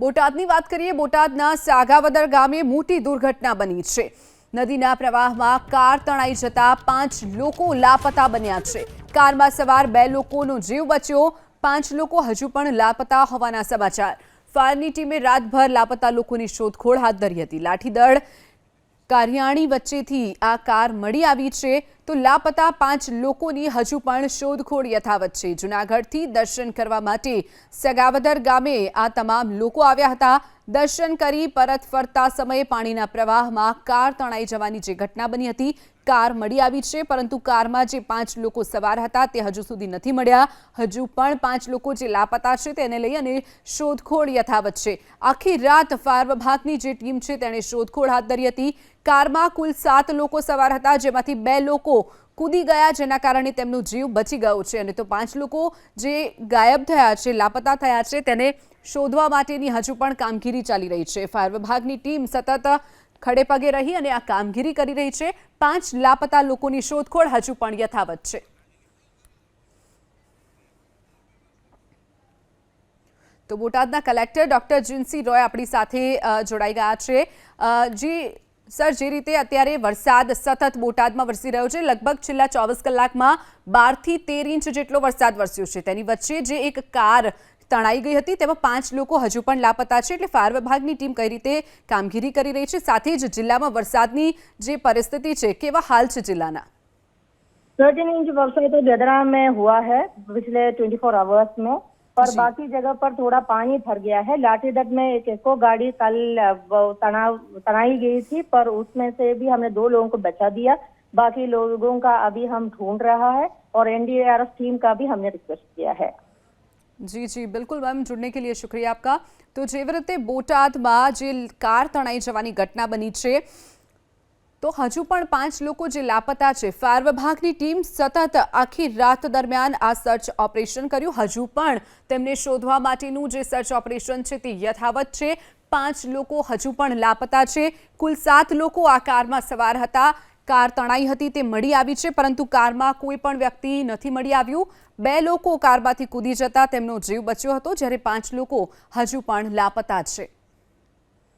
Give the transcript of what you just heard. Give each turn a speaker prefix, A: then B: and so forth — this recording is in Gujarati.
A: બોટાદની વાત કરીએ। બોટાદના સાગાવદર ગામે મોટી દુર્ઘટના બની છે। નદીના પ્રવાહમાં કાર તણાઈ જતા 5 લોકો લાપતા બન્યા છે। કારમાં સવાર 2 લોકોનો જીવ બચ્યો, 5 લોકો હજુ પણ લાપતા હોવાના સમાચાર। ફાયરની ટીમે રાતભર લાપતા લોકોની શોધખોળ હાથ ધરી હતી। લાઠીદળ કારિયાણી વચ્ચેથી આ કાર મળી આવી છે, તો લાપતા 5 લોકોની હજુ પણ શોધખોળ યથાવત છે। જૂનાગઢથી દર્શન કરવા માટે સગાવદર ગામે આ તમામ લોકો આવ્યા હતા। દર્શન કરી પરત ફરતા સમયે પાણીના પ્રવાહમાં કાર તણાઈ જવાની જે ઘટના બની હતી, કાર મળી આવી છે, પરંતુ કારમાં જે 5 લોકો સવાર હતા તે હજુ સુધી નથી મળ્યા। હજુ પણ 5 લોકો જે લાપતા છે તેને લઈ અને શોધખોળ યથાવત છે। આખી રાત ફાયર વિભાગની જે ટીમ છે તેણે શોધખોળ હાથ ધરી હતી। કારમાં કુલ 7 લોકો સવાર હતા, જેમાંથી 2 લોકો કૂદી ગયા, જેના કારણે તેમનો જીવ બચી ગયો છે, અને તો 5 લોકો જે ગાયબ થયા છે, લાપતા થયા છે, તેને શોધવા માટેની હજુ પણ કામગીરી ચાલી રહી છે। ફાયર વિભાગની ટીમ સતત ખડે પગે રહી અને આ કામગીરી કરી રહી છે। 5 લાપતા લોકોની શોધખોળ હજુ પણ યથાવત છે। તો બોટાદના કલેક્ટર ડોક્ટર જીનસી રોય આપણી સાથે જોડાઈ ગયા છે। જી સર, જે રીતે અત્યારે વરસાદ સતત બોટાદમાં વરસી રહ્યો છે, લગભગ છેલ્લા 24 કલાકમાં 12 થી 13 ઇંચ જેટલો વરસાદ વરસ્યો છે, તેની વચ્ચે જે એક કાર તણાઈ ગઈ હતી તેમાં 5 લોકો હજુ પણ લાપતા છે, એટલે ફાયર વિભાગની ટીમ કઈ રીતે કામગીરી કરી રહી છે, સાથે જ જિલ્લામાં વરસાદની જે પરિસ્થિતિ છે, કેવા હાલ છે जिला?
B: 13 इंच वर्षा तो जदरा में हुआ है पिछले 24 आवर्स में, और बाकी जगह पर थोड़ा पानी भर गया है। लाठीदड़ में एक एको गाड़ी कल तनाई गई थी, पर उसमें से भी हमने 2 लोगों को बचा दिया। बाकी लोगों का अभी हम ढूंढ रहा है और एनडीआरएफ टीम का भी हमने रिक्वेस्ट किया है।
A: जी जी बिल्कुल मैम, जुड़ने के लिए शुक्रिया आपका। तो જેવી રીતે બોટાદમાં જે કાર તણાઈ જવાની ઘટના બની છે, તો હજુ પણ 5 લોકો જે લાપતા છે, ફાયર વિભાગની ટીમ સતત આખી રાત દરમિયાન આ સર્ચ ઓપરેશન કર્યું। હજુ પણ તેમને શોધવા માટેનું જે સર્ચ ઓપરેશન છે તે યથાવત છે। 5 લોકો હજુ પણ લાપતા છે। કુલ 7 લોકો આ કારમાં સવાર હતા। કાર તણાઈ હતી તે મળી આવી છે, પરંતુ કારમાં કોઈ પણ વ્યક્તિ નથી મળી આવ્યું। 2 લોકો કારમાંથી કૂદી જતા તેમનો જીવ બચ્યો હતો, જ્યારે 5 લોકો હજુ પણ લાપતા છે।